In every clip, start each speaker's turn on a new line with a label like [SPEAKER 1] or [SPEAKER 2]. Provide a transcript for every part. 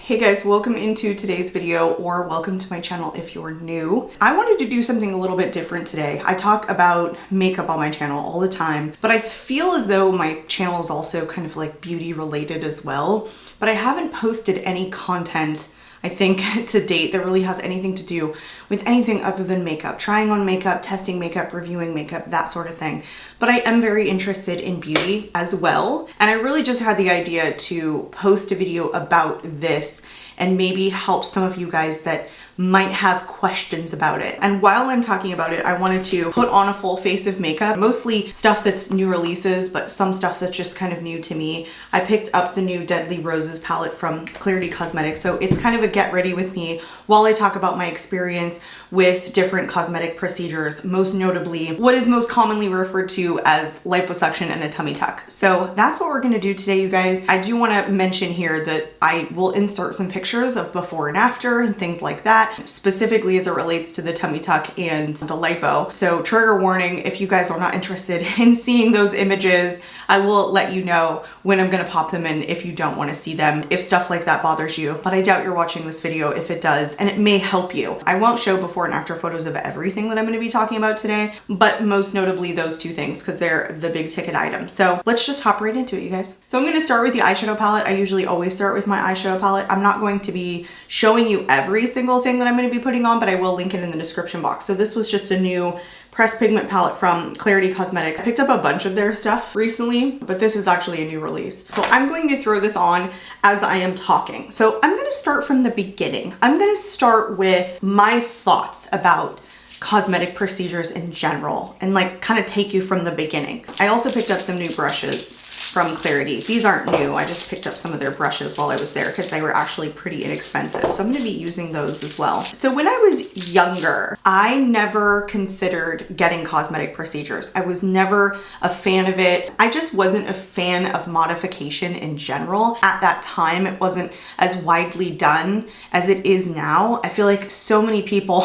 [SPEAKER 1] Hey guys, welcome into today's video, or welcome to my channel if you're new. I wanted to do something a little bit different today. I talk about makeup on my channel all the time, but I feel as though my channel is also kind of like beauty related as well, but I haven't posted any content I think to date that really has anything to do with anything other than makeup, trying on makeup, testing makeup, reviewing makeup, that sort of thing. But I am very interested in beauty as well. And I really just had the idea to post a video about this and maybe help some of you guys that might have questions about it. And while I'm talking about it, I wanted to put on a full face of makeup, mostly stuff that's new releases, but some stuff that's just kind of new to me. I picked up the new Deadly Roses palette from Cosmetic, so it's kind of a get ready with me while I talk about my experience with different cosmetic procedures, most notably what is most commonly referred to as liposuction and a tummy tuck. So that's what we're gonna do today, you guys. I do wanna mention here that I will insert some pictures of before and after and things like that, specifically as it relates to the tummy tuck and the lipo. So trigger warning, if you guys are not interested in seeing those images, I will let you know when I'm gonna pop them in if you don't wanna see them, if stuff like that bothers you. But I doubt you're watching this video if it does, and it may help you. I won't show before and after photos of everything that I'm gonna be talking about today, but most notably those two things because they're the big ticket items. So let's just hop right into it, you guys. So I'm gonna start with the eyeshadow palette. I usually always start with my eyeshadow palette. I'm not going to be showing you every single thing that I'm gonna be putting on, but I will link it in the description box. So this was just a new pressed pigment palette from Cosmetic. I picked up a bunch of their stuff recently, but this is actually a new release. So I'm going to throw this on as I am talking. So I'm gonna start from the beginning. I'm gonna start with my thoughts about cosmetic procedures in general and like kind of take you from the beginning. I also picked up some new brushes from Clarity. These aren't new. I just picked up some of their brushes while I was there because they were actually pretty inexpensive. So I'm going to be using those as well. So when I was younger, I never considered getting cosmetic procedures. I was never a fan of it. I just wasn't a fan of modification in general. At that time, it wasn't as widely done as it is now. I feel like so many people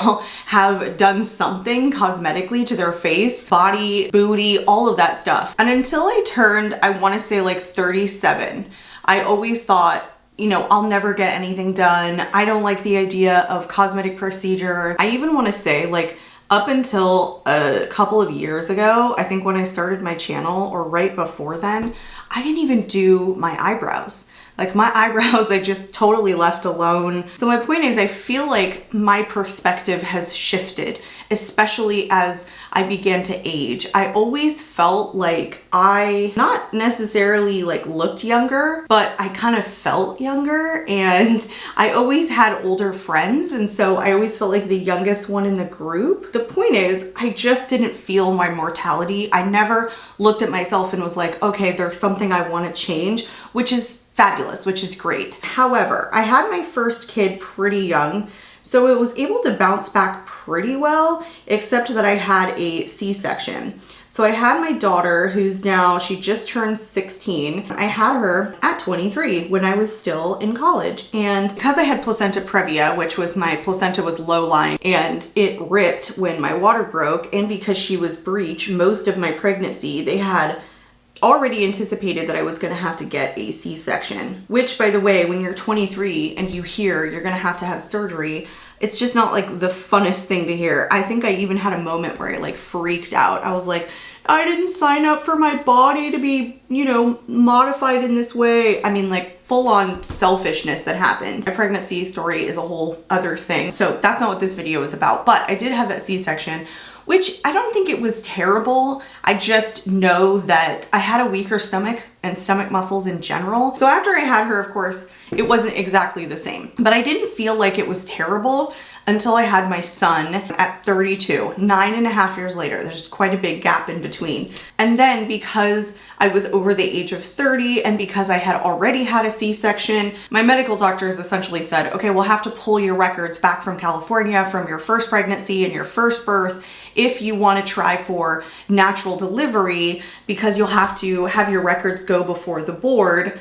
[SPEAKER 1] have done something cosmetically to their face, body, booty, all of that stuff. And until I turned, I want to say like 37, I always thought, you know, I'll never get anything done. I don't like the idea of cosmetic procedures. I even want to say like up until a couple of years ago, I think when I started my channel or right before then, I didn't even do my eyebrows. Like my eyebrows, I just totally left alone. So my point is, I feel like my perspective has shifted, especially as I began to age. I always felt like I not necessarily like looked younger, but I kind of felt younger, and I always had older friends. And so I always felt like the youngest one in the group. The point is, I just didn't feel my mortality. I never looked at myself and was like, okay, there's something I want to change, which is fabulous, which is great. However, I had my first kid pretty young, so it was able to bounce back pretty well, except that I had a C-section. So I had my daughter, who's now, she just turned 16. I had her at 23 when I was still in college. And because I had placenta previa, which was my placenta was low-lying and it ripped when my water broke, and because she was breech most of my pregnancy, they had already anticipated that I was gonna have to get a C-section, which, by the way, when you're 23 and you hear you're gonna have to have surgery, it's just not like the funnest thing to hear. I think I even had a moment where I like freaked out. I was like, I didn't sign up for my body to be, you know, modified in this way. I mean, like full on selfishness that happened. My pregnancy story is a whole other thing. So that's not what this video is about, but I did have that C-section, which I don't think it was terrible. I just know that I had a weaker stomach and stomach muscles in general. So after I had her, of course, it wasn't exactly the same, but I didn't feel like it was terrible until I had my son at 32, 9.5 years later. There's quite a big gap in between. And then because I was over the age of 30 and because I had already had a C-section, my medical doctors essentially said, okay, we'll have to pull your records back from California from your first pregnancy and your first birth if you want to try for natural delivery, because you'll have to have your records go before the board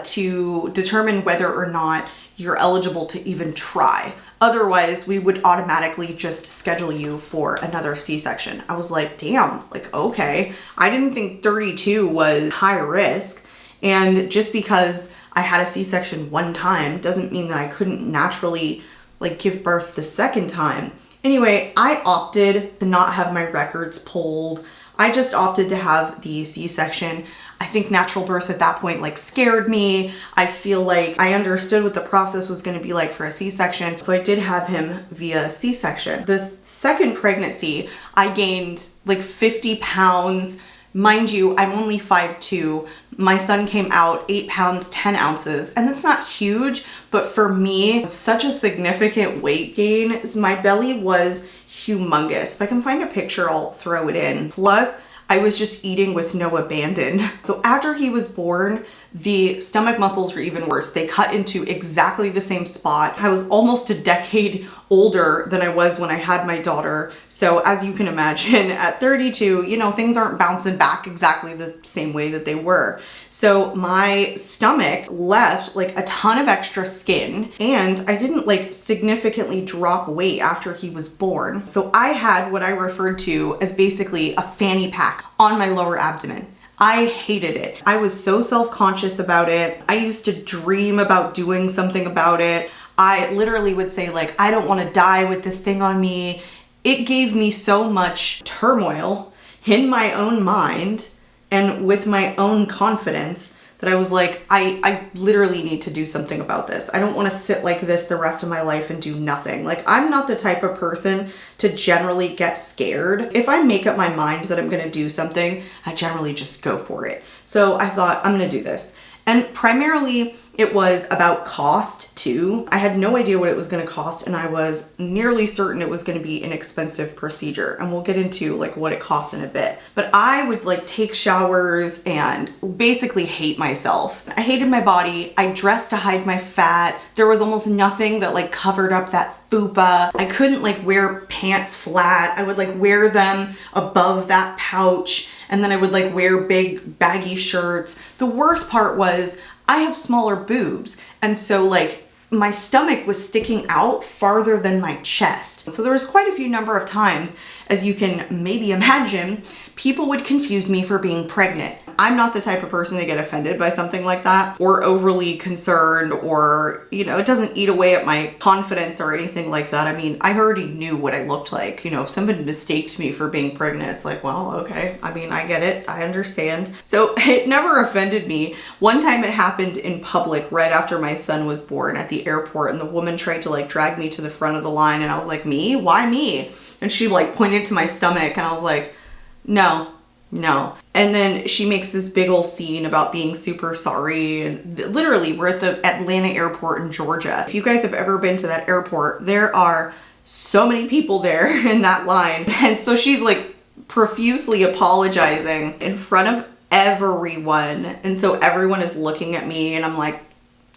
[SPEAKER 1] to determine whether or not you're eligible to even try. Otherwise, we would automatically just schedule you for another C-section. I was like, damn, like, okay. I didn't think 32 was high risk. And just because I had a C-section one time doesn't mean that I couldn't naturally like give birth the second time. Anyway, I opted to not have my records pulled. I just opted to have the C-section. I think natural birth at that point like scared me. I feel like I understood what the process was going to be like for a C-section. So I did have him via C-section. The second pregnancy, I gained like 50 pounds. Mind you, I'm only 5'2". My son came out 8 pounds, 10 ounces, and that's not huge, but for me, such a significant weight gain. My belly was humongous. If I can find a picture, I'll throw it in. Plus, I was just eating with no abandon. So after he was born, the stomach muscles were even worse. They cut into exactly the same spot. I was almost a decade older than I was when I had my daughter. So as you can imagine, at 32, you know, things aren't bouncing back exactly the same way that they were. So my stomach left like a ton of extra skin, and I didn't like significantly drop weight after he was born. So I had what I referred to as basically a fanny pack on my lower abdomen. I hated it. I was so self-conscious about it. I used to dream about doing something about it. I literally would say like, I don't want to die with this thing on me. It gave me so much turmoil in my own mind and with my own confidence that I was like, I literally need to do something about this. I don't want to sit like this the rest of my life and do nothing. Like, I'm not the type of person to generally get scared. If I make up my mind that I'm going to do something, I generally just go for it. So I thought, I'm going to do this. And primarily it was about cost too. I had no idea what it was going to cost, and I was nearly certain it was going to be an expensive procedure, and we'll get into like what it costs in a bit. But I would like take showers and basically hate myself. I hated my body. I dressed to hide my fat. There was almost nothing that like covered up that fupa. I couldn't like wear pants flat. I would like wear them above that pouch, and then I would like wear big baggy shirts. The worst part was I have smaller boobs, and so like my stomach was sticking out farther than my chest. So there was quite a few number of times, as you can maybe imagine, people would confuse me for being pregnant. I'm not the type of person to get offended by something like that or overly concerned, or, you know, it doesn't eat away at my confidence or anything like that. I mean, I already knew what I looked like. You know, if somebody mistaked me for being pregnant, it's like, well, okay. I mean, I get it. I understand. So it never offended me. One time it happened in public right after my son was born at the airport, and the woman tried to like drag me to the front of the line, and I was like, me? Why me? And she like pointed to my stomach, and I was like, no. And then she makes this big old scene about being super sorry. And literally, we're at the Atlanta airport in Georgia. If you guys have ever been to that airport, there are so many people there in that line. And so she's like profusely apologizing in front of everyone. And so everyone is looking at me, and I'm like,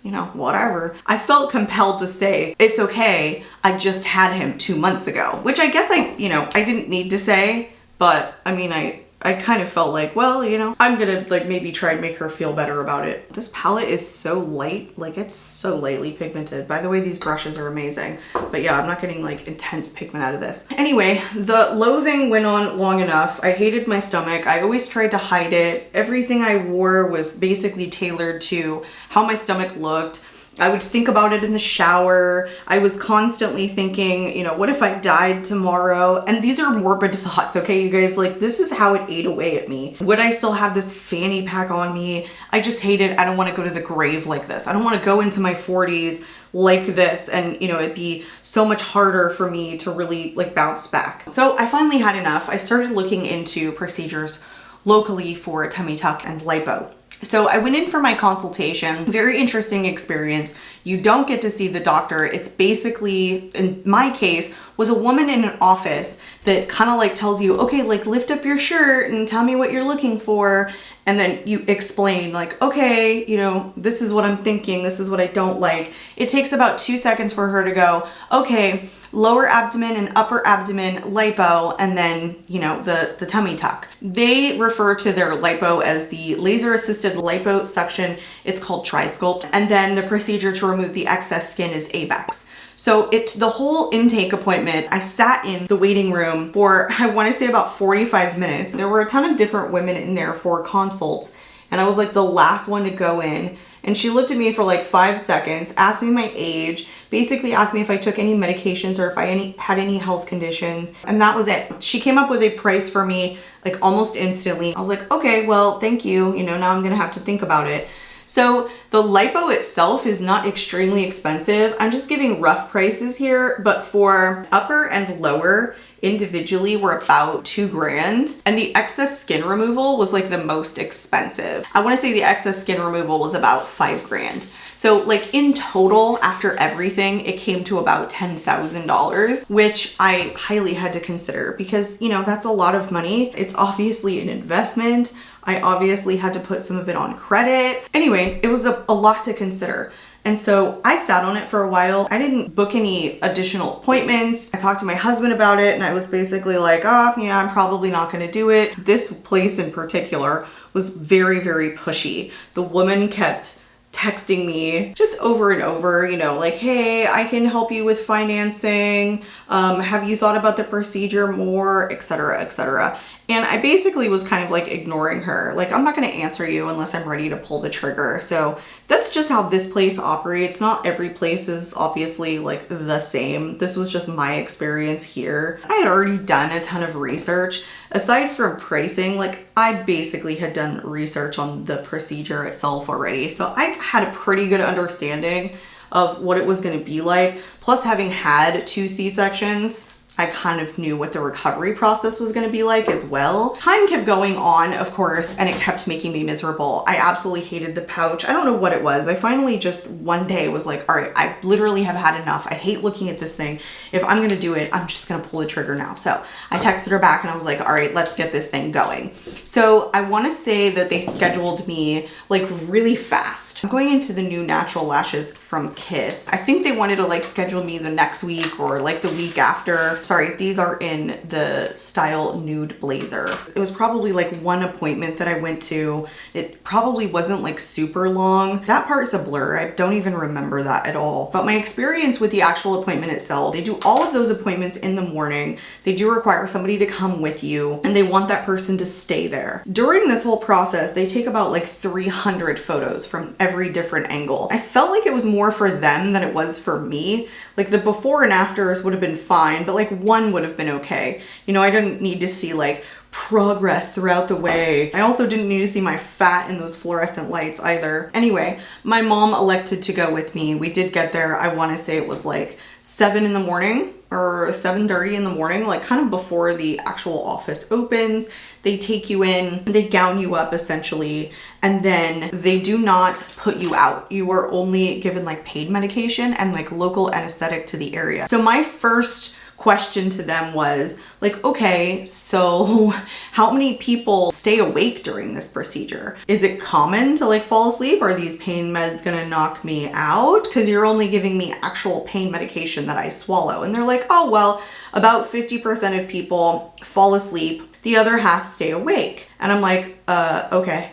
[SPEAKER 1] you know, whatever. I felt compelled to say, it's okay, I just had him 2 months ago, which I guess I didn't need to say, but I mean, I kind of felt like, well, you know, I'm gonna like maybe try and make her feel better about it. This palette is so light, like it's so lightly pigmented. By the way, these brushes are amazing, but yeah, I'm not getting like intense pigment out of this. Anyway, the loathing went on long enough. I hated my stomach. I always tried to hide it. Everything I wore was basically tailored to how my stomach looked. I would think about it in the shower. I was constantly thinking, you know, what if I died tomorrow? And these are morbid thoughts, okay, you guys? Like, this is how it ate away at me. Would I still have this fanny pack on me? I just hate it. I don't want to go to the grave like this. I don't want to go into my 40s like this, and you know, it'd be so much harder for me to really like bounce back. So I finally had enough. I started looking into procedures locally for a tummy tuck and lipo. So I went in for my consultation. Very interesting experience. You don't get to see the doctor. It's basically, in my case, was a woman in an office that kind of like tells you, okay, like lift up your shirt and tell me what you're looking for. And then you explain like, okay, you know, this is what I'm thinking. This is what I don't like. It takes about 2 seconds for her to go, okay, lower abdomen and upper abdomen lipo, and then, you know, the tummy tuck. They refer to their lipo as the laser assisted liposuction. It's called Tri-Sculpt. And then the procedure to remove the excess skin is ABEX. So the whole intake appointment, I sat in the waiting room for, I want to say about 45 minutes. There were a ton of different women in there for consults, and I was like the last one to go in. and she looked at me for like 5 seconds, asked me my age, basically asked me if I took any medications or if I had any health conditions, and that was it. She came up with a price for me like almost instantly. I was like, okay, well, thank you. You know, now I'm gonna have to think about it. So the lipo itself is not extremely expensive. I'm just giving rough prices here, but for upper and lower individually were about $2,000, and the excess skin removal was like the most expensive. I want to say the excess skin removal was about $5,000. So like in total, after everything, it came to about $10,000, which I highly had to consider because, you know, that's a lot of money. It's obviously an investment. I obviously had to put some of it on credit. Anyway, it was a lot to consider. And so I sat on it for a while. I didn't book any additional appointments. I talked to my husband about it and I was basically like, oh yeah, I'm probably not gonna do it. This place in particular was very, very pushy. The woman kept texting me just over and over, you know, like, hey, I can help you with financing. Have you thought about the procedure more, etc., etc. And I basically was kind of like ignoring her. Like, I'm not going to answer you unless I'm ready to pull the trigger. So that's just how this place operates. Not every place is obviously like the same. This was just my experience here. I had already done a ton of research. Aside from pricing, like I basically had done research on the procedure itself already. So I had a pretty good understanding of what it was going to be like. Plus, having had 2 C-sections, I kind of knew what the recovery process was going to be like as well. Time kept going on, of course, and it kept making me miserable. I absolutely hated the pouch. I don't know what it was. I finally just one day was like, all right, I literally have had enough. I hate looking at this thing. If I'm going to do it, I'm just going to pull the trigger now. So I texted her back and I was like, all right, let's get this thing going. So I want to say that they scheduled me like really fast. I'm going into the new natural lashes from Kiss. I think they wanted to like schedule me the next week or like the week after. Sorry, these are in the style Nude Blazer. It was probably like one appointment that I went to. It probably wasn't like super long. That part's a blur. I don't even remember that at all. But my experience with the actual appointment itself, they do all of those appointments in the morning. They do require somebody to come with you and they want that person to stay there. During this whole process, they take about like 300 photos from every different angle. I felt like it was more for them than it was for me. Like the before and afters would have been fine, but like one would have been okay. You know, I didn't need to see like progress throughout the way. I also didn't need to see my fat in those fluorescent lights either. Anyway, my mom elected to go with me. We did get there. I want to say it was like 7 in the morning or 7:30 in the morning, like kind of before the actual office opens. They take you in, they gown you up essentially, and then they do not put you out. You are only given like pain medication and like local anesthetic to the area. So my first question to them was like, okay, so how many people stay awake during this procedure? Is it common to like fall asleep? Are these pain meds gonna knock me out? Because you're only giving me actual pain medication that I swallow. And they're like, oh, well, about 50% of people fall asleep. The other half stay awake. And I'm like, okay,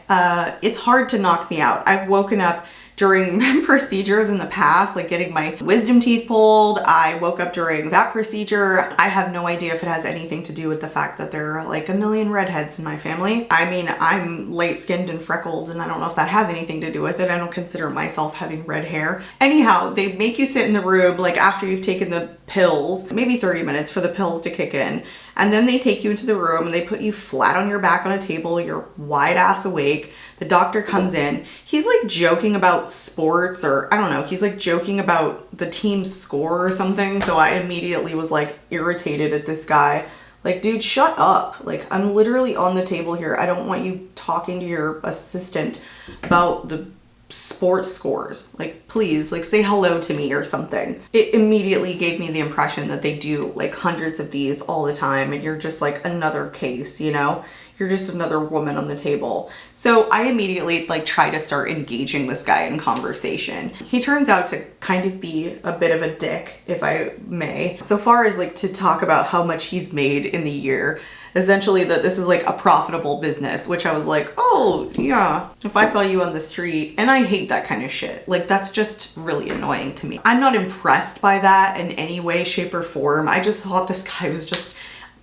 [SPEAKER 1] it's hard to knock me out. I've woken up during procedures in the past, like getting my wisdom teeth pulled. I woke up during that procedure. I have no idea if it has anything to do with the fact that there are like a million redheads in my family. I mean, I'm light skinned and freckled and I don't know if that has anything to do with it. I don't consider myself having red hair. Anyhow, they make you sit in the room like after you've taken the pills, maybe 30 minutes for the pills to kick in. And then they take you into the room and they put you flat on your back on a table. You're wide ass awake. The doctor comes in. He's like joking about sports or I don't know. He's like joking about the team's score or something. So I immediately was like irritated at this guy. Like, dude, shut up. Like, I'm literally on the table here. I don't want you talking to your assistant about the sports scores. Like, please, like, say hello to me or something. It immediately gave me the impression that they do like hundreds of these all the time and you're just like another case, you know? You're just another woman on the table. So I immediately like try to start engaging this guy in conversation. He turns out to kind of be a bit of a dick, if I may. So far as like to talk about how much he's made in the year, essentially that this is like a profitable business, which I was like, oh yeah, if I saw you on the street. And I hate that kind of shit. Like, that's just really annoying to me. I'm not impressed by that in any way, shape or form. I just thought this guy was just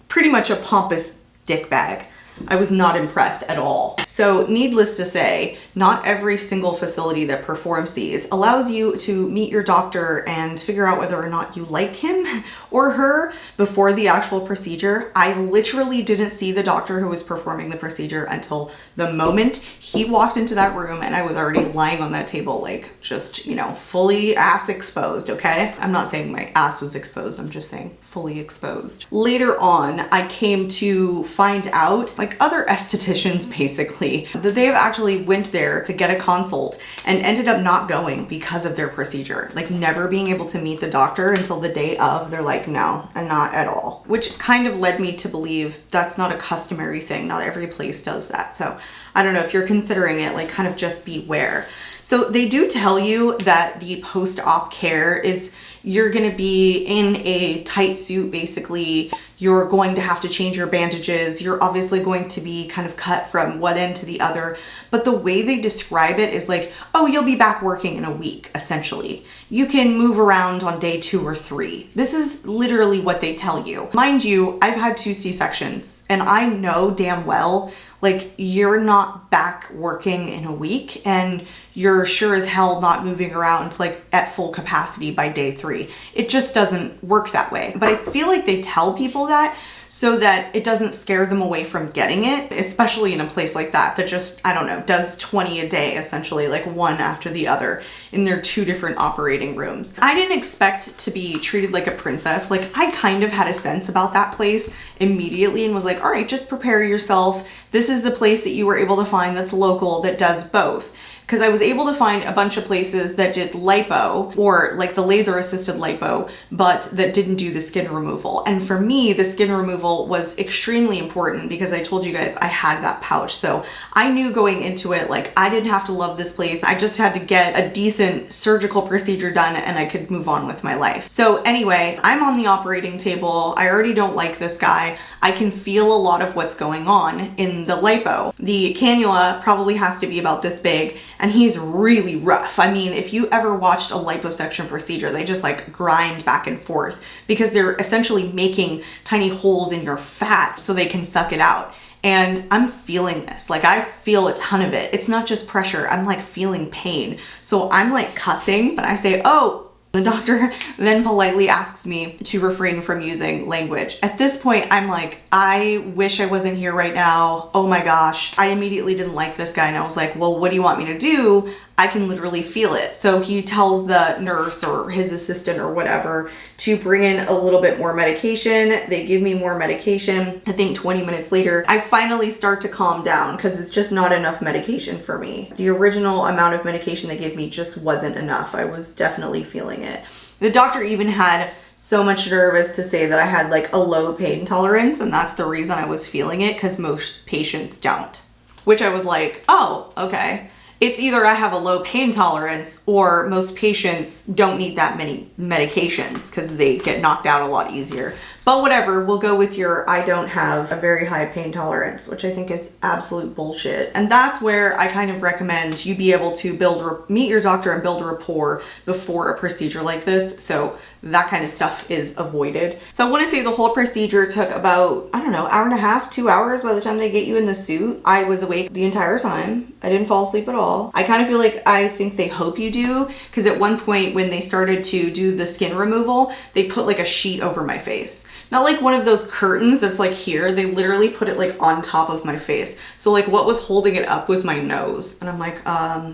[SPEAKER 1] pretty much a pompous dickbag. I was not impressed at all. So needless to say, not every single facility that performs these allows you to meet your doctor and figure out whether or not you like him or her before the actual procedure. I literally didn't see the doctor who was performing the procedure until the moment he walked into that room, and I was already lying on that table, like just, you know, fully ass exposed, okay? I'm not saying my ass was exposed, I'm just saying fully exposed. Later on, I came to find out, like other estheticians basically, that they have actually went there to get a consult and ended up not going because of their procedure. Like never being able to meet the doctor until the day of. They're like, no, and not at all. Which kind of led me to believe that's not a customary thing. Not every place does that. So I don't know, if you're considering it, like kind of just beware. So they do tell you that the post-op care is you're gonna be in a tight suit basically. You're going to have to change your bandages. You're obviously going to be kind of cut from one end to the other. But the way they describe it is like, oh, you'll be back working in a week, essentially. You can move around on day 2 or 3. This is literally what they tell you. Mind you, I've had 2 C-sections and I know damn well, like you're not back working in a week and you're sure as hell not moving around like at full capacity by day 3. It just doesn't work that way. But I feel like they tell people that so that it doesn't scare them away from getting it, especially in a place like that just, I don't know, does 20 a day, essentially, like one after the other in their 2 different operating rooms. I didn't expect to be treated like a princess. Like I kind of had a sense about that place immediately and was like, all right, just prepare yourself. This is the place that you were able to find that's local that does both. Because I was able to find a bunch of places that did lipo, or like the laser assisted lipo, but that didn't do the skin removal. And for me, the skin removal was extremely important because I told you guys I had that pouch. So I knew going into it, like I didn't have to love this place. I just had to get a decent surgical procedure done and I could move on with my life. So anyway, I'm on the operating table. I already don't like this guy. I can feel a lot of what's going on in the lipo. The cannula probably has to be about this big, and he's really rough. I mean, if you ever watched a liposuction procedure, they just like grind back and forth because they're essentially making tiny holes in your fat so they can suck it out. And I'm feeling this, like I feel a ton of it. It's not just pressure, I'm like feeling pain. So I'm like cussing, but I say, oh. The doctor then politely asks me to refrain from using language. At this point, I'm like, I wish I wasn't here right now. Oh my gosh. I immediately didn't like this guy and I was like, well, what do you want me to do? I can literally feel it. So he tells the nurse or his assistant or whatever to bring in a little bit more medication. They give me more medication. I think 20 minutes later, I finally start to calm down because it's just not enough medication for me. The original amount of medication they gave me just wasn't enough. I was definitely feeling it. The doctor even had so much nerve as to say that I had like a low pain tolerance, and that's the reason I was feeling it, because most patients don't. Which I was like, oh, okay. It's either I have a low pain tolerance or most patients don't need that many medications because they get knocked out a lot easier. But whatever, we'll go with your I don't have a very high pain tolerance, which I think is absolute bullshit. And that's where I kind of recommend you be able to meet your doctor and build rapport before a procedure like this. So that kind of stuff is avoided. So I want to say the whole procedure took about, I don't know, hour and a half, 2 hours by the time they get you in the suit. I was awake the entire time. I didn't fall asleep at all. I kind of feel like I think they hope you do, because at one point when they started to do the skin removal, they put like a sheet over my face. Not like one of those curtains that's like here. They literally put it like on top of my face. So like what was holding it up was my nose. And I'm like,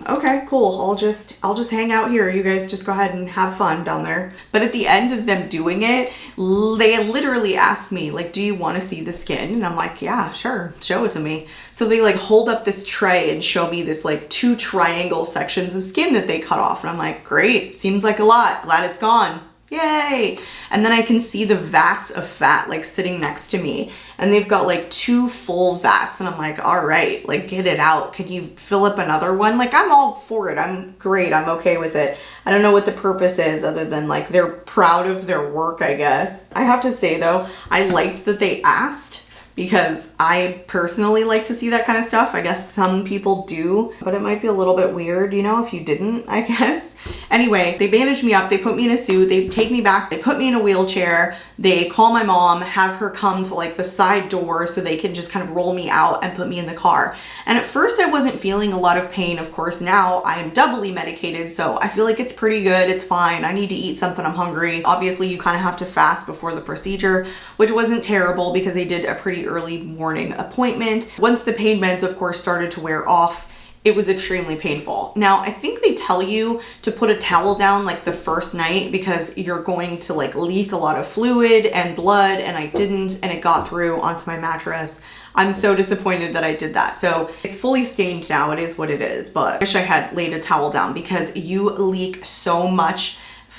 [SPEAKER 1] okay, cool. I'll just hang out here. You guys just go ahead and have fun down there. But at the end of them doing it, they literally asked me like, do you want to see the skin? And I'm like, yeah, sure. Show it to me. So they like hold up this tray and show me this like 2 triangle sections of skin that they cut off. And I'm like, great. Seems like a lot. Glad it's gone. Yay! And then I can see the vats of fat like sitting next to me, and they've got like 2 full vats, and I'm like, all right, like get it out. Can you fill up another one? Like I'm all for it. I'm great. I'm okay with it. I don't know what the purpose is other than like they're proud of their work, I guess. I have to say though, I liked that they asked, because I personally like to see that kind of stuff. I guess some people do, but it might be a little bit weird, you know, if you didn't, I guess. Anyway, they bandaged me up, they put me in a suit, they take me back, they put me in a wheelchair, they call my mom, have her come to like the side door so they can just kind of roll me out and put me in the car. And at first I wasn't feeling a lot of pain. Of course, now I am doubly medicated, so I feel like it's pretty good, it's fine. I need to eat something, I'm hungry. Obviously, you kind of have to fast before the procedure, which wasn't terrible because they did a pretty early morning appointment. Once the pain meds, of course, started to wear off, it was extremely painful. Now, I think they tell you to put a towel down like the first night because you're going to like leak a lot of fluid and blood, and I didn't, and it got through onto my mattress. I'm so disappointed that I did that. So it's fully stained now, it is what it is, but I wish I had laid a towel down because you leak so much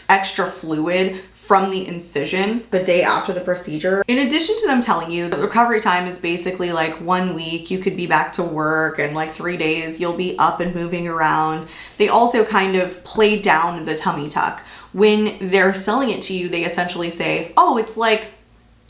[SPEAKER 1] extra fluid from the incision the day after the procedure. In addition to them telling you the recovery time is basically like 1 week, you could be back to work, and like 3 days you'll be up and moving around. They also kind of play down the tummy tuck. When they're selling it to you, they essentially say, oh, it's like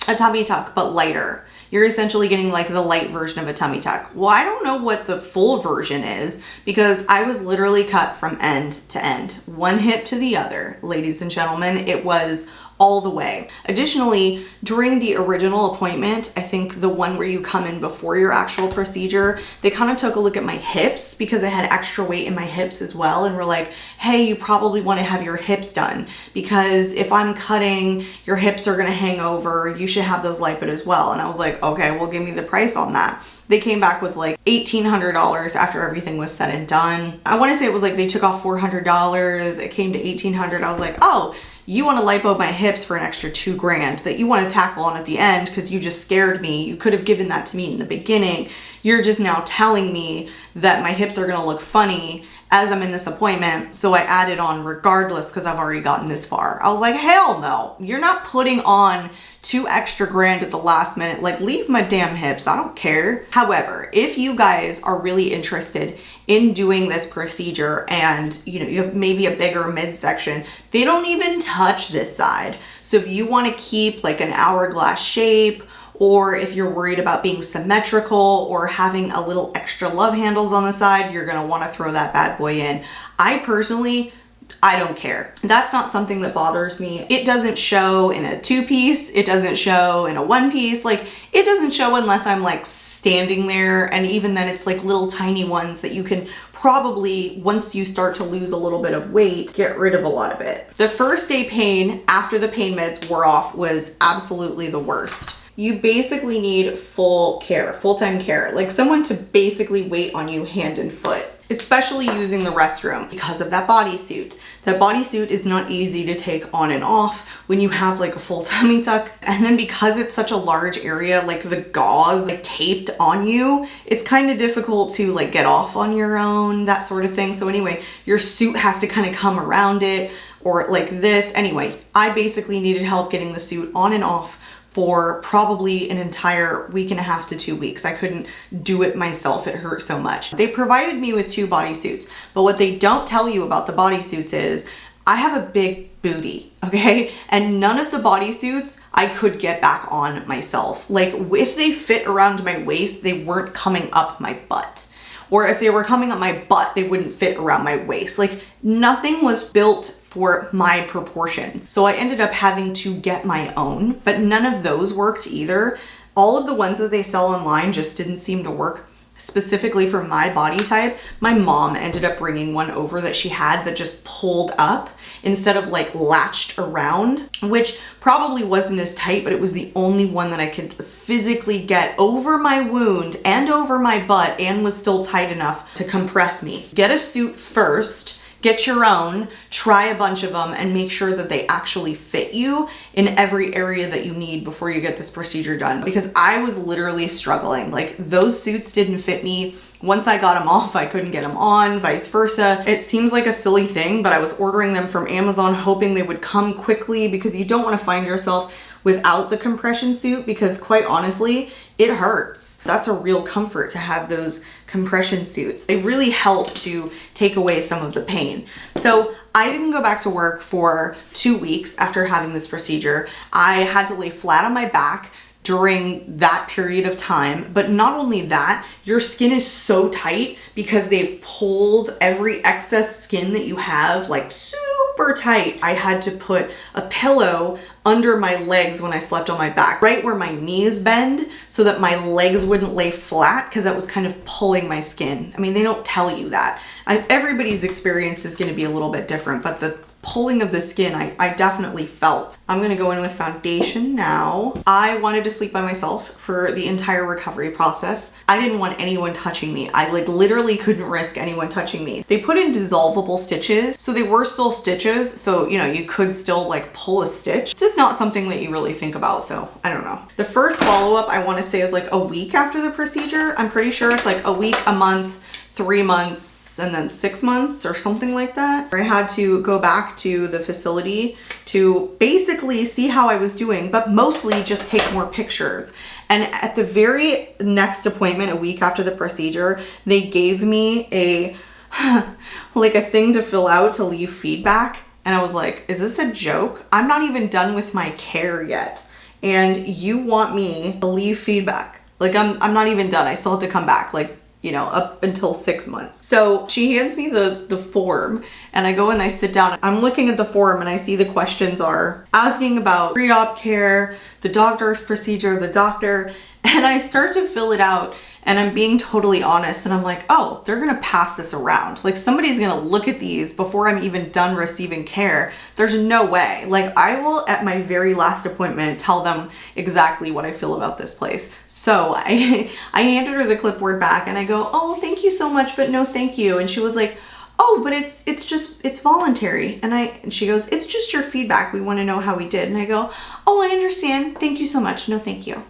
[SPEAKER 1] a tummy tuck, but lighter. You're essentially getting like the light version of a tummy tuck. Well, I don't know what the full version is because I was literally cut from end to end, one hip to the other, ladies and gentlemen. It was all the way. Additionally, during the original appointment, I think the one where you come in before your actual procedure, they kind of took a look at my hips because I had extra weight in my hips as well, and were like, hey, you probably want to have your hips done because if I'm cutting, your hips are going to hang over. You should have those lipid as well. And I was like, okay, well, give me the price on that. They came back with like $1,800 after everything was said and done. I want to say it was like they took off $400. It came to $1,800. I was like, oh, you want to lipo my hips for an extra $2,000 that you want to tackle on at the end because you just scared me. You could have given that to me in the beginning. You're just now telling me that my hips are going to look funny as I'm in this appointment. So I added on regardless because I've already gotten this far. I was like, hell no, you're not putting on $2 extra at the last minute. Like, leave my damn hips, I don't care. However, if you guys are really interested in doing this procedure and you know, you have maybe a bigger midsection, they don't even touch this side. So if you want to keep like an hourglass shape, or if you're worried about being symmetrical or having a little extra love handles on the side, you're gonna wanna throw that bad boy in. I personally, I don't care. That's not something that bothers me. It doesn't show in a 2-piece, it doesn't show in a 1-piece, like it doesn't show unless I'm like standing there, and even then it's like little tiny ones that you can probably, once you start to lose a little bit of weight, get rid of a lot of it. The first day pain after the pain meds wore off was absolutely the worst. You basically need full care, full-time care, like someone to basically wait on you hand and foot, especially using the restroom because of that bodysuit. That bodysuit is not easy to take on and off when you have like a full tummy tuck. And then because it's such a large area, like the gauze like taped on you, it's kind of difficult to like get off on your own, that sort of thing. So anyway, your suit has to kind of come around it or like this. Anyway, I basically needed help getting the suit on and off for probably an entire week and a half to 2 weeks. I couldn't do it myself, it hurt so much. They provided me with 2 bodysuits, but what they don't tell you about the bodysuits is I have a big booty, okay? And none of the bodysuits I could get back on myself. Like if they fit around my waist, they weren't coming up my butt. Or if they were coming up my butt, they wouldn't fit around my waist. Like nothing was built for my proportions. So I ended up having to get my own, but none of those worked either. All of the ones that they sell online just didn't seem to work specifically for my body type. My mom ended up bringing one over that she had that just pulled up instead of like latched around, which probably wasn't as tight, but it was the only one that I could physically get over my wound and over my butt and was still tight enough to compress me. Get a suit first, get your own, try a bunch of them, and make sure that they actually fit you in every area that you need before you get this procedure done. Because I was literally struggling. Like those suits didn't fit me. Once I got them off, I couldn't get them on, vice versa. It seems like a silly thing, but I was ordering them from Amazon hoping they would come quickly because you don't want to find yourself without the compression suit because quite honestly, it hurts. That's a real comfort to have those compression suits. They really help to take away some of the pain. So I didn't go back to work for 2 weeks after having this procedure. I had to lay flat on my back during that period of time. But not only that, your skin is so tight because they've pulled every excess skin that you have like super tight. I had to put a pillow under my legs when I slept on my back, right where my knees bend, so that my legs wouldn't lay flat, because that was kind of pulling my skin. I mean, they don't tell you that. Everybody's experience is going to be a little bit different, but the pulling of the skin, I definitely felt. I'm gonna go in with foundation now. I wanted to sleep by myself for the entire recovery process. I didn't want anyone touching me. I like literally couldn't risk anyone touching me. They put in dissolvable stitches, so they were still stitches, so you know, you could still like pull a stitch. It's just not something that you really think about, so I don't know. The first follow-up I wanna say is like a week after the procedure. I'm pretty sure it's like a week, a month, 3 months, and then 6 months or something like that. I had to go back to the facility to basically see how I was doing, but mostly just take more pictures. And at the very next appointment, a week after the procedure, they gave me a like a thing to fill out to leave feedback. And I was like, is this a joke? I'm not even done with my care yet, and you want me to leave feedback? Like I'm not even done. I still have to come back, like, you know, up until 6 months. So she hands me the form, and I go and I sit down. I'm looking at the form and I see the questions are asking about pre-op care, the doctor's procedure, the doctor, and I start to fill it out. And I'm being totally honest, and I'm like, oh, they're gonna pass this around. Like, somebody's gonna look at these before I'm even done receiving care. There's no way. Like, I will, at my very last appointment, tell them exactly what I feel about this place. So I handed her the clipboard back, and I go, oh, thank you so much, but no thank you. And she was like, oh, but it's voluntary. And she goes, it's just your feedback. We wanna know how we did. And I go, oh, I understand. Thank you so much. No thank you.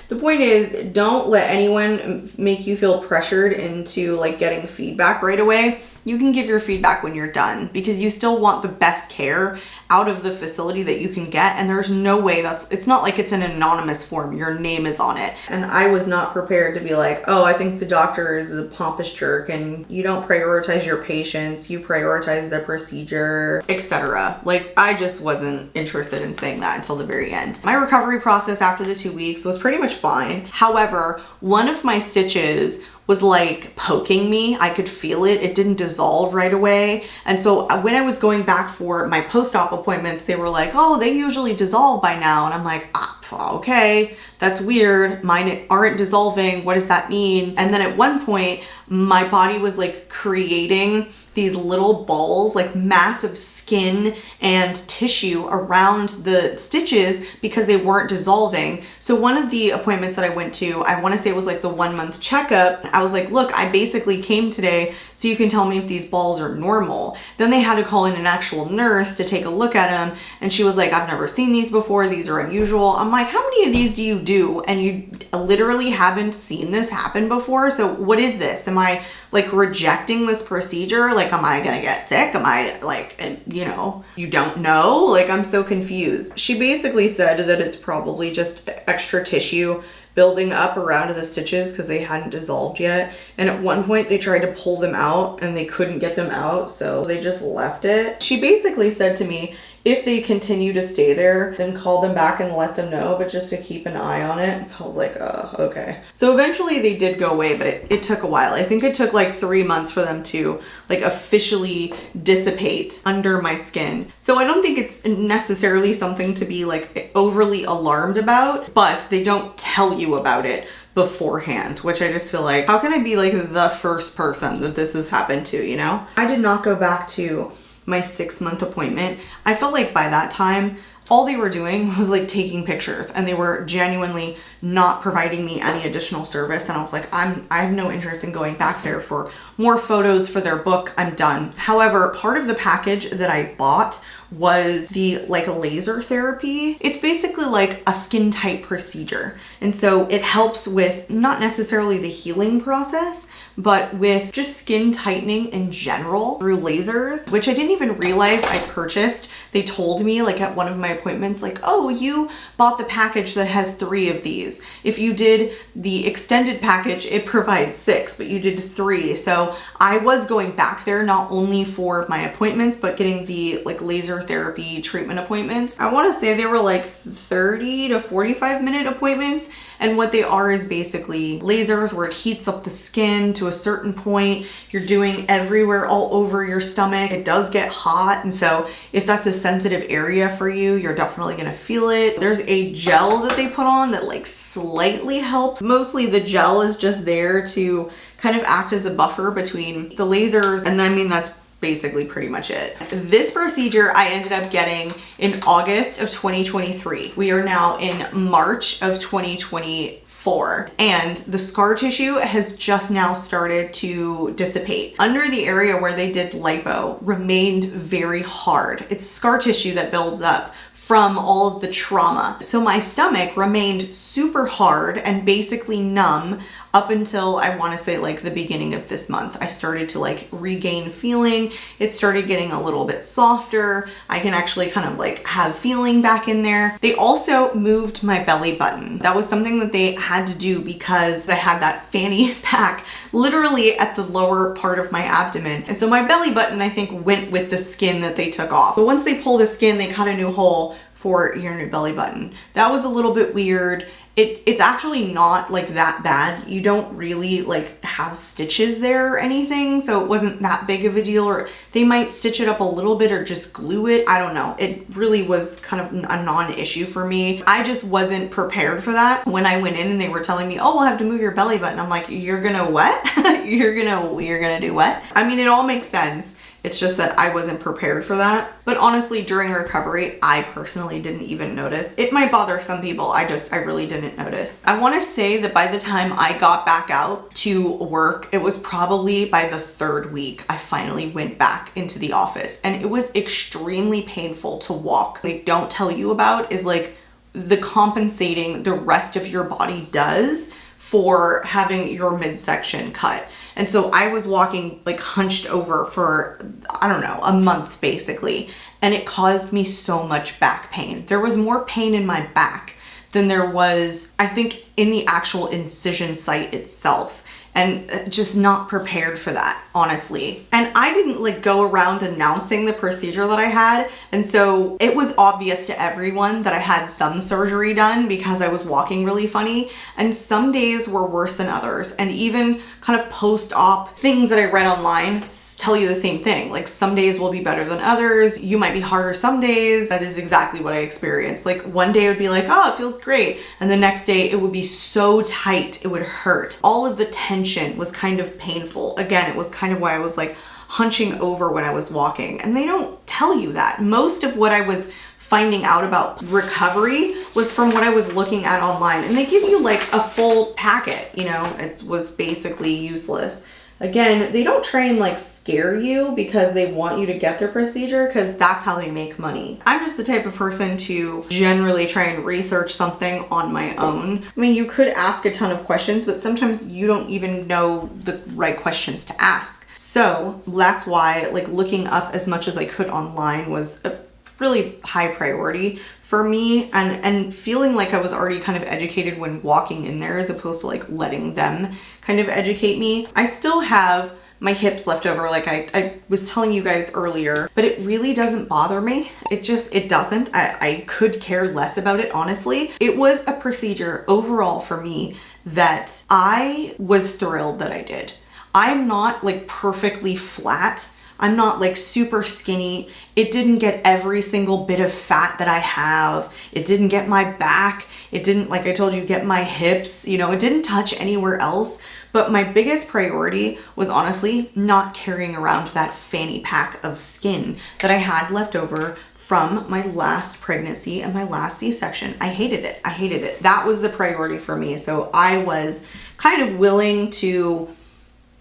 [SPEAKER 1] The point is, don't let anyone make you feel pressured into like getting feedback right away. You can give your feedback when you're done, because you still want the best care out of the facility that you can get. And there's no way it's not like it's an anonymous form. Your name is on it. And I was not prepared to be like, oh, I think the doctor is a pompous jerk and you don't prioritize your patients, you prioritize the procedure, etc. Like, I just wasn't interested in saying that until the very end. My recovery process after the 2 weeks was pretty much fine. However, one of my stitches was like poking me. I could feel it. It didn't dissolve right away. And so when I was going back for my post-op appointments, they were like, oh, they usually dissolve by now. And I'm like, okay, that's weird. Mine aren't dissolving. What does that mean? And then at one point, my body was like creating these little balls, like massive skin and tissue around the stitches because they weren't dissolving. So one of the appointments that I went to, I want to say it was like the 1 month checkup. I was like, look, I basically came today so you can tell me if these balls are normal. Then they had to call in an actual nurse to take a look at them. And she was like, I've never seen these before. These are unusual. I'm like, how many of these do you do? And you literally haven't seen this happen before. So what is this? Am I like rejecting this procedure? Like, am I gonna get sick? Am I like, you know, you don't know? Like, I'm so confused. She basically said that it's probably just extra tissue building up around the stitches because they hadn't dissolved yet. And at one point they tried to pull them out and they couldn't get them out, so they just left it. She basically said to me, if they continue to stay there, then call them back and let them know, but just to keep an eye on it. So I was like, oh, okay. So eventually they did go away, but it took a while. I think it took like 3 months for them to like officially dissipate under my skin. So I don't think it's necessarily something to be like overly alarmed about, but they don't tell you about it beforehand, which I just feel like, how can I be like the first person that this has happened to, you know? I did not go back to my 6 month appointment. I felt like by that time, all they were doing was like taking pictures, and they were genuinely not providing me any additional service. And I was like, I have no interest in going back there for more photos for their book. I'm done. However, part of the package that I bought was the like laser therapy. It's basically like a skin tight procedure. And so it helps with not necessarily the healing process, but with just skin tightening in general through lasers, which I didn't even realize I purchased. They told me like at one of my appointments, like, oh, you bought the package that has 3 of these. If you did the extended package, it provides 6, but you did 3. So I was going back there not only for my appointments, but getting the like laser laser therapy treatment appointments. I want to say they were like 30 to 45 minute appointments. And what they are is basically lasers where it heats up the skin to a certain point. You're doing everywhere all over your stomach. It does get hot. And so if that's a sensitive area for you, you're definitely going to feel it. There's a gel that they put on that like slightly helps. Mostly the gel is just there to kind of act as a buffer between the lasers. And I mean, that's basically pretty much it. This procedure I ended up getting in August of 2023. We are now in March of 2024, and the scar tissue has just now started to dissipate. Under the area where they did lipo remained very hard. It's scar tissue that builds up from all of the trauma. So my stomach remained super hard and basically numb up until I want to say like the beginning of this month. I started to like regain feeling. It started getting a little bit softer. I can actually kind of like have feeling back in there. They also moved my belly button. That was something that they had to do because I had that fanny pack literally at the lower part of my abdomen. And so my belly button, I think, went with the skin that they took off. But once they pulled the skin, they cut a new hole for your new belly button. That was a little bit weird. It's actually not like that bad. You don't really like have stitches there or anything, so it wasn't that big of a deal. Or they might stitch it up a little bit or just glue it. I don't know. It really was kind of a non-issue for me. I just wasn't prepared for that. When I went in and they were telling me, oh, we'll have to move your belly button. I'm like, you're gonna what? you're gonna do what? I mean, it all makes sense. It's just that I wasn't prepared for that. But honestly, during recovery, I personally didn't even notice. It might bother some people. I really didn't notice. I want to say that by the time I got back out to work, it was probably by the 3rd week, I finally went back into the office, and it was extremely painful to walk. They don't tell you about is like the compensating the rest of your body does for having your midsection cut. And so I was walking like hunched over for, I don't know, a month basically. And it caused me so much back pain. There was more pain in my back than there was, I think, in the actual incision site itself. And just not prepared for that, honestly. And I didn't like go around announcing the procedure that I had. And so it was obvious to everyone that I had some surgery done because I was walking really funny. And some days were worse than others. And even kind of post-op things that I read online tell you the same thing. Like some days will be better than others. You might be harder some days. That is exactly what I experienced. Like one day it would be like, oh, it feels great. And the next day it would be so tight, it would hurt. All of the tension was kind of painful. Again, it was kind of why I was like hunching over when I was walking. And they don't tell you that. Most of what I was finding out about recovery was from what I was looking at online. And they give you like a full packet, you know, it was basically useless. Again, they don't try and like scare you because they want you to get their procedure, because that's how they make money. I'm just the type of person to generally try and research something on my own. I mean, you could ask a ton of questions, but sometimes you don't even know the right questions to ask. So that's why like looking up as much as I could online was a really high priority for me, and feeling like I was already kind of educated when walking in there as opposed to like letting them kind of educate me. I still have my hips left over like I was telling you guys earlier, but it really doesn't bother me. It doesn't. I could care less about it, honestly. It was a procedure overall for me that I was thrilled that I did. I'm not like perfectly flat. I'm not like super skinny. It didn't get every single bit of fat that I have. It didn't get my back. It didn't, like I told you, get my hips. You know, it didn't touch anywhere else. But my biggest priority was honestly not carrying around that fanny pack of skin that I had left over from my last pregnancy and my last C-section. I hated it. I hated it. That was the priority for me. So I was kind of willing to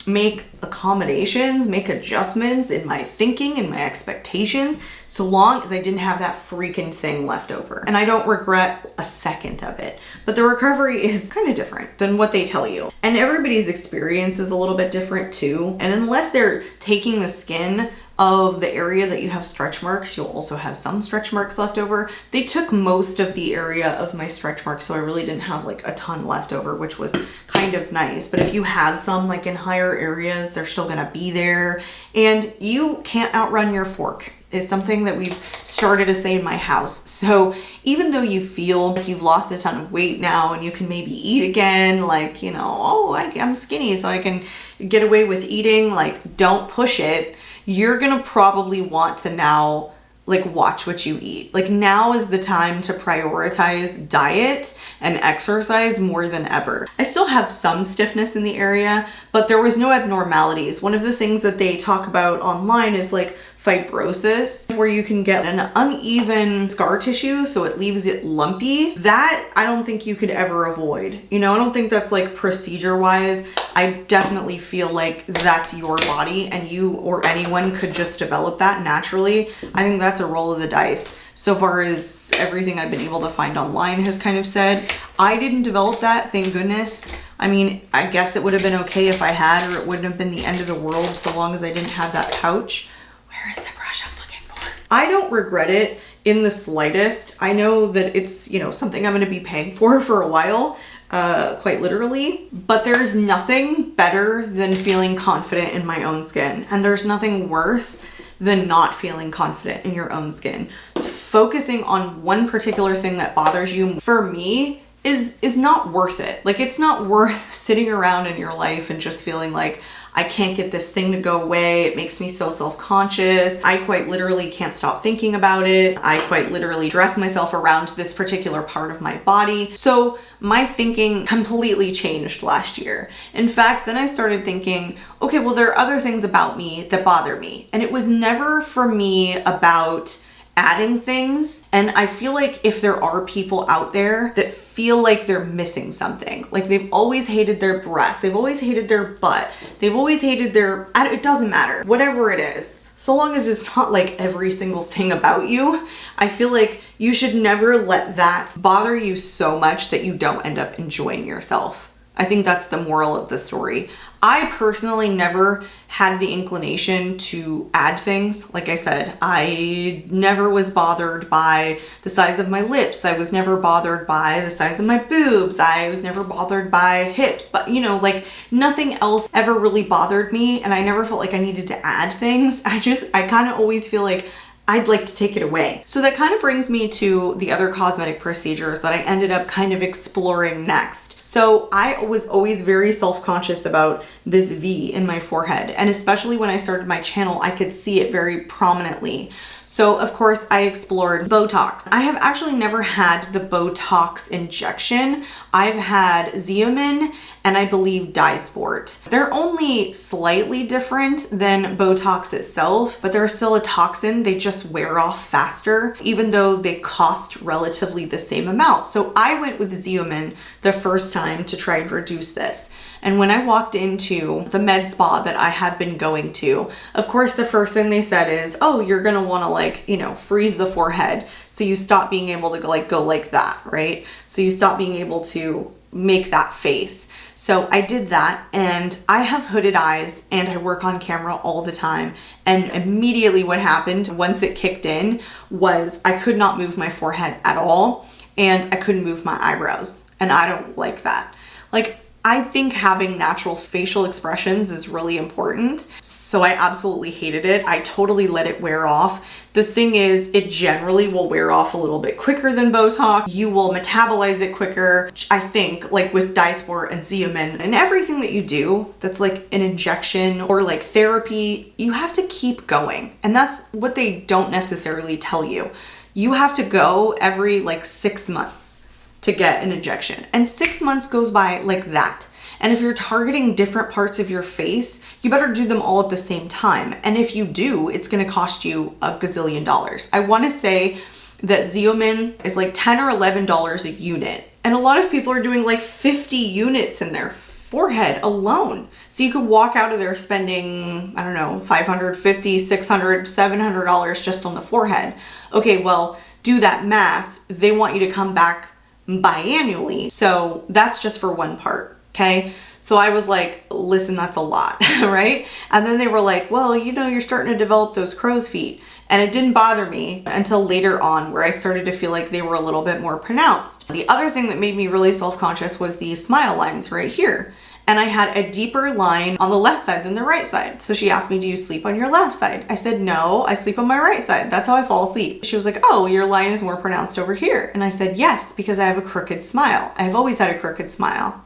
[SPEAKER 1] make accommodations, make adjustments in my thinking and my expectations, so long as I didn't have that freaking thing left over. And I don't regret a second of it. But the recovery is kind of different than what they tell you. And everybody's experience is a little bit different too. And unless they're taking the skin of the area that you have stretch marks, you'll also have some stretch marks left over. They took most of the area of my stretch marks, so I really didn't have like a ton left over, which was kind of nice. But if you have some like in higher areas, they're still gonna be there, and you can't outrun your fork. is something that we've started to say in my house. So even though you feel like you've lost a ton of weight now and you can maybe eat again, like, you know, oh, I'm skinny so I can get away with eating, like, don't push it. You're gonna probably want to now like watch what you eat. Like, now is the time to prioritize diet and exercise more than ever. I still have some stiffness in the area, but there was no abnormalities. One of the things that they talk about online is like fibrosis, where you can get an uneven scar tissue, so it leaves it lumpy. That I don't think you could ever avoid. You know, I don't think that's like procedure wise. I definitely feel like that's your body and you or anyone could just develop that naturally. I think that's a roll of the dice. So far as everything I've been able to find online has kind of said, I didn't develop that, thank goodness. I mean, I guess it would have been okay if I had, or it wouldn't have been the end of the world so long as I didn't have that pouch. Where is the brush I'm looking for? I don't regret it in the slightest. I know that it's, you know, something I'm going to be paying for a while, quite literally, but there's nothing better than feeling confident in my own skin. And there's nothing worse than not feeling confident in your own skin. Focusing on one particular thing that bothers you, for me, is not worth it. Like, it's not worth sitting around in your life and just feeling like, I can't get this thing to go away. It makes me so self-conscious. I quite literally can't stop thinking about it. I quite literally dress myself around this particular part of my body. So my thinking completely changed last year. In fact, then I started thinking, okay, well, there are other things about me that bother me. And it was never for me about adding things. And I feel like if there are people out there that feel like they're missing something, like they've always hated their breasts, they've always hated their butt, they've always hated their, it doesn't matter, whatever it is, so long as it's not like every single thing about you, I feel like you should never let that bother you so much that you don't end up enjoying yourself. I think that's the moral of the story. I personally never had the inclination to add things. Like I said, I never was bothered by the size of my lips. I was never bothered by the size of my boobs. I was never bothered by hips, but you know, like nothing else ever really bothered me. And I never felt like I needed to add things. I kind of always feel like I'd like to take it away. So that kind of brings me to the other cosmetic procedures that I ended up kind of exploring next. So I was always very self-conscious about this V in my forehead. And especially when I started my channel, I could see it very prominently. So of course I explored Botox. I have actually never had the Botox injection. I've had Xeomin and I believe Dysport. They're only slightly different than Botox itself, but they're still a toxin. They just wear off faster, even though they cost relatively the same amount. So I went with Xeomin the first time to try and reduce this. And when I walked into the med spa that I had been going to, of course, the first thing they said is, oh, you're gonna wanna like, you know, freeze the forehead. So you stop being able to go like that, right? So you stop being able to make that face. So I did that, and I have hooded eyes and I work on camera all the time. And immediately what happened once it kicked in was I could not move my forehead at all, and I couldn't move my eyebrows. And I don't like that. Like, I think having natural facial expressions is really important. So I absolutely hated it. I totally let it wear off. The thing is, it generally will wear off a little bit quicker than Botox. You will metabolize it quicker. I think like with Dysport and Xeomin and everything that you do that's like an injection or like therapy, you have to keep going. And that's what they don't necessarily tell you. You have to go every like 6 months to get an injection, and 6 months goes by like that. And if you're targeting different parts of your face, you better do them all at the same time. And if you do, it's gonna cost you a gazillion dollars. I wanna say that Xeomin is like $10 or $11 a unit. And a lot of people are doing like 50 units in their forehead alone. So you could walk out of there spending, I don't know, $550, $600, $700 just on the forehead. Okay, well, do that math. They want you to come back biannually. So that's just for one part, okay? So I was like, listen, that's a lot, right? And then they were like, well, you know, you're starting to develop those crow's feet. And it didn't bother me until later on, where I started to feel like they were a little bit more pronounced. The other thing that made me really self-conscious was these smile lines right here. and I had a deeper line on the left side than the right side. So she asked me, do you sleep on your left side? I said, no, I sleep on my right side. That's how I fall asleep. She was like, oh, your line is more pronounced over here. And I said, yes, because I have a crooked smile. I've always had a crooked smile.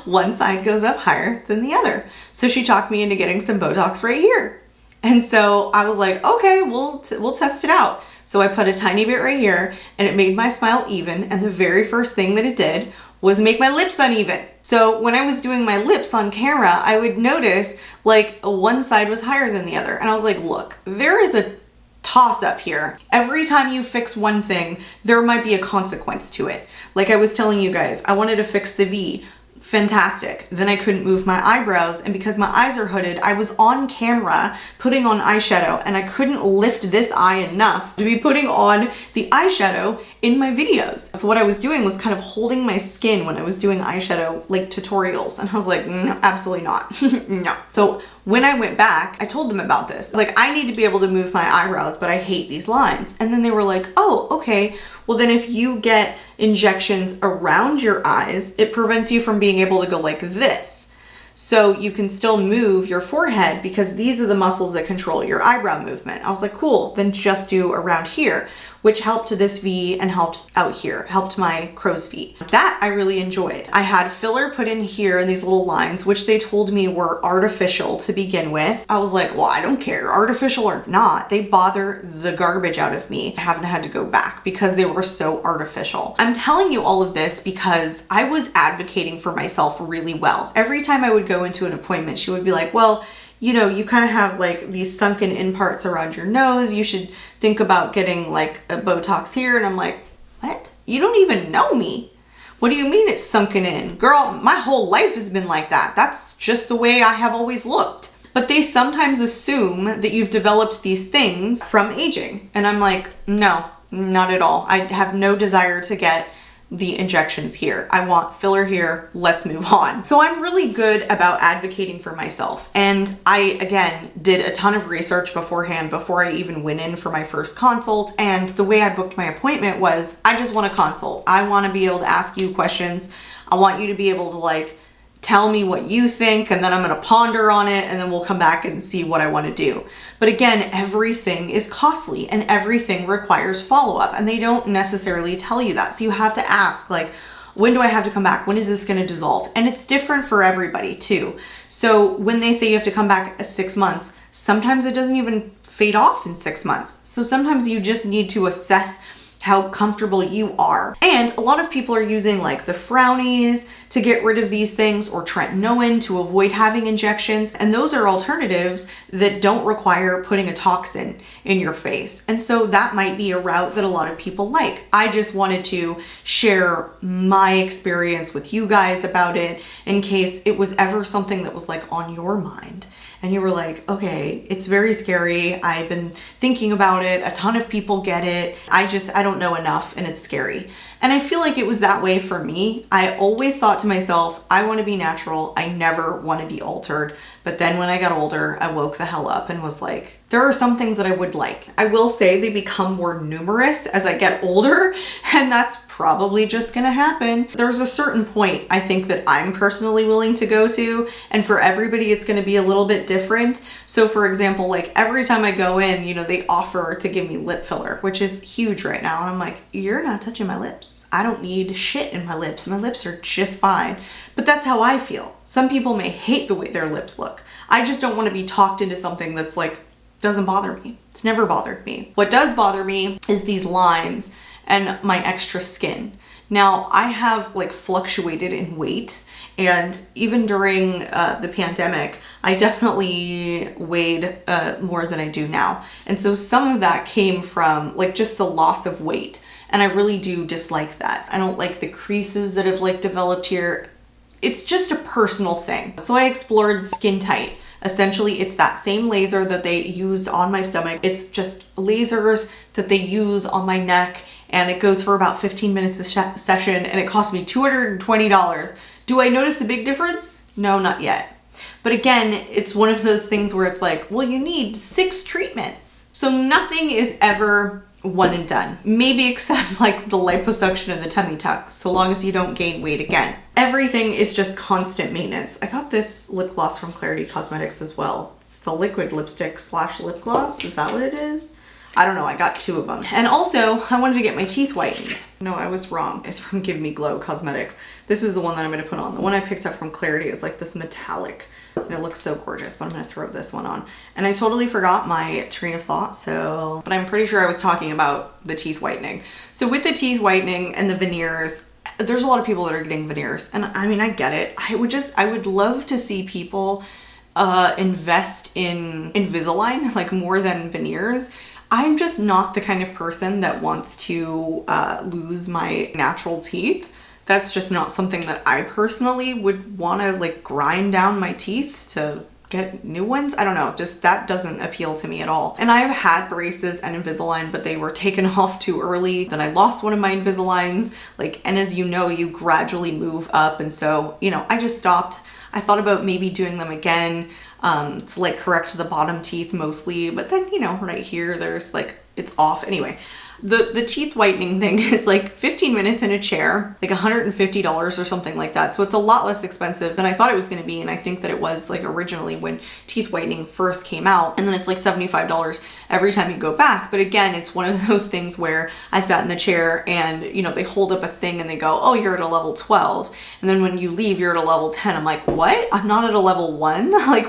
[SPEAKER 1] One side goes up higher than the other. So she talked me into getting some Botox right here. And so I was like, okay, we'll test it out. So I put a tiny bit right here and it made my smile even. And the very first thing that it did was make my lips uneven. So when I was doing my lips on camera, I would notice like one side was higher than the other. And I was like, look, there is a toss up here. Every time you fix one thing, there might be a consequence to it. Like I was telling you guys, I wanted to fix the V. Fantastic. Then I couldn't move my eyebrows, and because my eyes are hooded, I was on camera putting on eyeshadow and I couldn't lift this eye enough to be putting on the eyeshadow in my videos. So what I was doing was kind of holding my skin when I was doing eyeshadow like tutorials, and I was like, no, absolutely not. No. So when I went back, I told them about this. Like, I need to be able to move my eyebrows, but I hate these lines. And then they were like, oh, okay. Well, then if you get injections around your eyes, it prevents you from being able to go like this. So you can still move your forehead because these are the muscles that control your eyebrow movement. I was like, cool, then just do around here, which helped this V and helped out here, helped my crow's feet. That I really enjoyed. I had filler put in here in these little lines, which they told me were artificial to begin with. I was like, well, I don't care, artificial or not. They bother the garbage out of me. I haven't had to go back because they were so artificial. I'm telling you all of this because I was advocating for myself really well. Every time I would go into an appointment, she would be like, well, you know, you kind of have like these sunken in parts around your nose. You should think about getting like a Botox here. And I'm like, what? You don't even know me. What do you mean it's sunken in? Girl, my whole life has been like that. That's just the way I have always looked. But they sometimes assume that you've developed these things from aging. And I'm like, no, not at all. I have no desire to get the injections here. I want filler here. Let's move on. So I'm really good about advocating for myself. And I, again, did a ton of research beforehand before I even went in for my first consult. And the way I booked my appointment was, I just want a consult. I want to be able to ask you questions. I want you to be able to like tell me what you think, and then I'm going to ponder on it, and then we'll come back and see what I want to do. But again, everything is costly and everything requires follow-up, and they don't necessarily tell you that. So you have to ask, like, when do I have to come back? When is this going to dissolve? And it's different for everybody too. So when they say you have to come back 6 months, sometimes it doesn't even fade off in 6 months. So sometimes you just need to assess how comfortable you are. And a lot of people are using like the Frownies to get rid of these things, or tretinoin to avoid having injections. And those are alternatives that don't require putting a toxin in your face. And so that might be a route that a lot of people like. I just wanted to share my experience with you guys about it in case it was ever something that was like on your mind. And you were like, okay, it's very scary. I've been thinking about it. A ton of people get it. I don't know enough and it's scary. And I feel like it was that way for me. I always thought to myself, I want to be natural. I never want to be altered. But then when I got older, I woke the hell up and was like, there are some things that I would like. I will say they become more numerous as I get older, and that's probably just gonna happen. There's a certain point I think that I'm personally willing to go to, and for everybody it's gonna be a little bit different. So for example, like every time I go in, you know, they offer to give me lip filler, which is huge right now. And I'm like, you're not touching my lips. I don't need shit in my lips. My lips are just fine. But that's how I feel. Some people may hate the way their lips look. I just don't want to be talked into something that's like, doesn't bother me. It's never bothered me. What does bother me is these lines and my extra skin. Now, I have like fluctuated in weight, and even during the pandemic, I definitely weighed more than I do now. And so some of that came from like just the loss of weight. And I really do dislike that. I don't like the creases that have like developed here. It's just a personal thing. So I explored Skin Tight. Essentially, it's that same laser that they used on my stomach. It's just lasers that they use on my neck, and it goes for about 15 minutes a session, and it cost me $220. Do I notice a big difference? No, not yet. But again, it's one of those things where it's like, well, you need 6 treatments. So nothing is ever one and done. Maybe except like the liposuction and the tummy tuck, so long as you don't gain weight again. Everything is just constant maintenance. I got this lip gloss from Clarity Cosmetics as well. It's the liquid lipstick / lip gloss. Is that what it is? I don't know, I got 2 of them. And also, I wanted to get my teeth whitened. No, I was wrong. It's from Give Me Glow Cosmetics. This is the one that I'm gonna put on. The one I picked up from Clarity is like this metallic, and it looks so gorgeous, but I'm gonna throw this one on. And I totally forgot my train of thought, but I'm pretty sure I was talking about the teeth whitening. So with the teeth whitening and the veneers, there's a lot of people that are getting veneers. And I mean, I get it. I would love to see people invest in Invisalign, like more than veneers. I'm just not the kind of person that wants to lose my natural teeth. That's just not something that I personally would want to like grind down my teeth to get new ones. I don't know, just that doesn't appeal to me at all. And I've had braces and Invisalign, but they were taken off too early. Then I lost one of my Invisaligns, and as you know, you gradually move up. And so, I just stopped. I thought about maybe doing them again to like correct the bottom teeth mostly, but then, right here, there's like, it's off. Anyway, the teeth whitening thing is like 15 minutes in a chair, like $150 or something like that. So it's a lot less expensive than I thought it was going to be. And I think that it was like originally when teeth whitening first came out, and then it's like $75 every time you go back. But again, it's one of those things where I sat in the chair and, they hold up a thing and they go, oh, you're at a level 12. And then when you leave, you're at a level 10. I'm like, what? I'm not at a level 1? Like,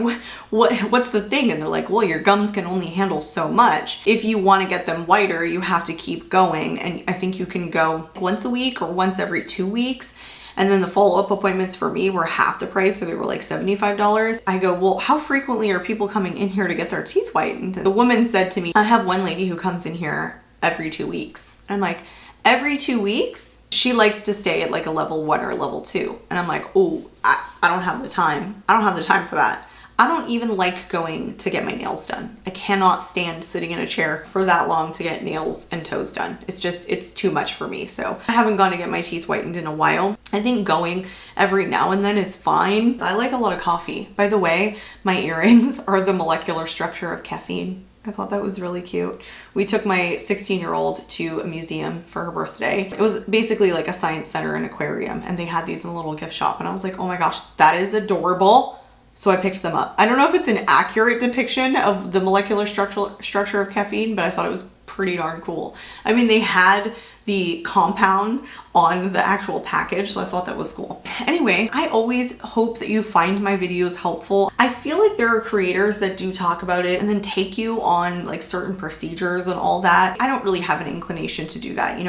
[SPEAKER 1] what's the thing? And they're like, well, your gums can only handle so much. If you want to get them whiter, you have to keep going. And I think you can go once a week or once every 2 weeks. And then the follow-up appointments for me were half the price, so they were like $75. I go, well, how frequently are people coming in here to get their teeth whitened? And the woman said to me, I have one lady who comes in here every 2 weeks. I'm like, every 2 weeks? She likes to stay at like a level 1 or a level 2. And I'm like, oh, I don't have the time. I don't have the time for that. I don't even like going to get my nails done. I cannot stand sitting in a chair for that long to get nails and toes done. It's too much for me. So I haven't gone to get my teeth whitened in a while. I think going every now and then is fine. I like a lot of coffee. By the way, my earrings are the molecular structure of caffeine. I thought that was really cute. We took my 16-year-old to a museum for her birthday. It was basically like a science center and aquarium, and they had these in a little gift shop, and I was like, oh my gosh, that is adorable. So I picked them up. I don't know if it's an accurate depiction of the molecular structure of caffeine, but I thought it was pretty darn cool. I mean, they had the compound on the actual package, so I thought that was cool. Anyway, I always hope that you find my videos helpful. I feel like there are creators that do talk about it and then take you on like certain procedures and all that. I don't really have an inclination to do that. I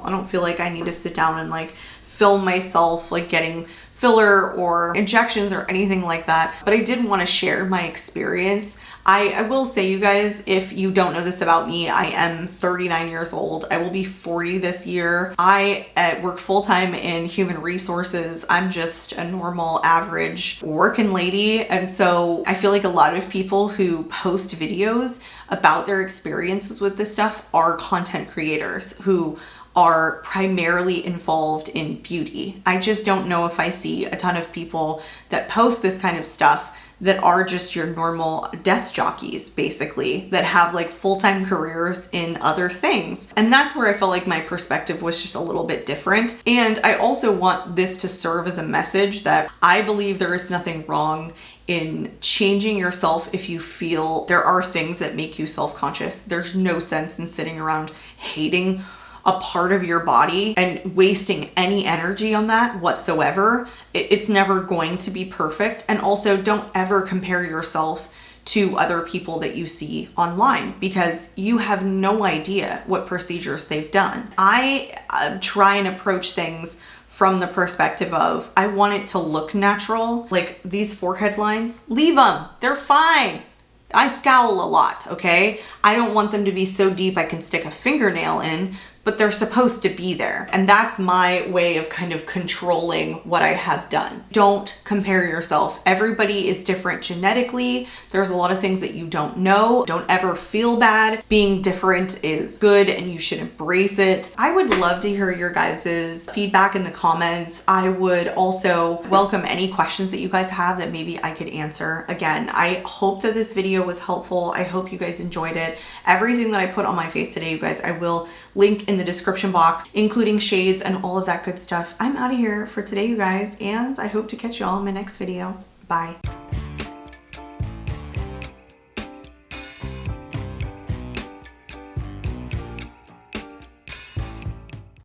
[SPEAKER 1] don't feel like I need to sit down and like film myself like getting filler or injections or anything like that, but I did want to share my experience. I will say, you guys, if you don't know this about me, I am 39 years old. I will be 40 this year. I work full-time in human resources. I'm just a normal, average working lady. And so I feel like a lot of people who post videos about their experiences with this stuff are content creators who are primarily involved in beauty. I just don't know if I see a ton of people that post this kind of stuff that are just your normal desk jockeys, basically, that have like full-time careers in other things. And that's where I felt like my perspective was just a little bit different. And I also want this to serve as a message that I believe there is nothing wrong in changing yourself if you feel there are things that make you self-conscious. There's no sense in sitting around hating a part of your body and wasting any energy on that whatsoever. It's never going to be perfect. And also, don't ever compare yourself to other people that you see online, because you have no idea what procedures they've done. I try and approach things from the perspective of, I want it to look natural. Like these forehead lines, leave them, they're fine. I scowl a lot, okay? I don't want them to be so deep I can stick a fingernail in, but they're supposed to be there. And that's my way of kind of controlling what I have done. Don't compare yourself. Everybody is different genetically. There's a lot of things that you don't know. Don't ever feel bad. Being different is good and you should embrace it. I would love to hear your guys' feedback in the comments. I would also welcome any questions that you guys have that maybe I could answer. Again, I hope that this video was helpful. I hope you guys enjoyed it. Everything that I put on my face today, you guys, I will link in the description box, including shades and all of that good stuff. I'm out of here for today, you guys, and I hope to catch you all in my next video. Bye.